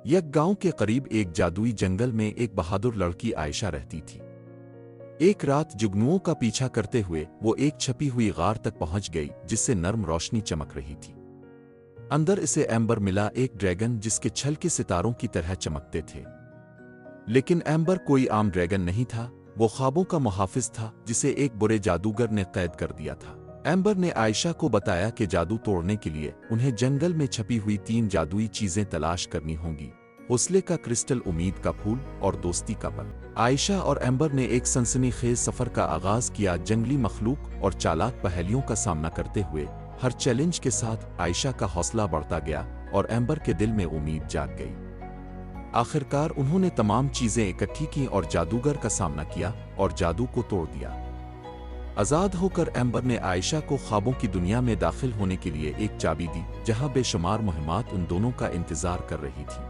یک गांव के करीब एक जादुई जंगल में एक बहादुर लड़की आयशा रहती थी। एक रात जुगनुओं का पीछा करते हुए वो एक छपी हुई गार तक पहुंच गई जिससे नर्म रोशनी चमक रही थी। अंदर इसे एम्बर मिला, एक ड्रैगन जिसके छल के सितारों की तरह चमकते थे। लेकिन एम्बर कोई आम ड्रैगन नहीं था, वो ख्वाबों का मुहाफिज था जिसे एक बुरे जादूगर ने कैद कर दिया था। एम्बर ने आयशा को बताया कि जादू तोड़ने के लिए उन्हें जंगल में छपी हुई 3 जादुई चीजें तलाश करनी होंगी: हौसले का क्रिस्टल, उम्मीद का फूल और दोस्ती का पल। आयशा और एम्बर ने एक सनसनीखेज सफर का आगाज किया, जंगली मखलूक और चालाक पहेलियों का सामना करते हुए। हर चैलेंज के साथ आयशा का हौसला बढ़ता गया और एम्बर के दिल में उम्मीद जाग गई। आखिरकार उन्होंने तमाम चीजें इकट्ठी की और जादूगर का सामना किया और जादू को तोड़ दिया। आजाद होकर एम्बर ने आयशा को ख्वाबों की दुनिया में दाखिल होने के लिए एक चाबी दी, जहां बेशुमार मुहिम्मात उन दोनों का इंतजार कर रही थी।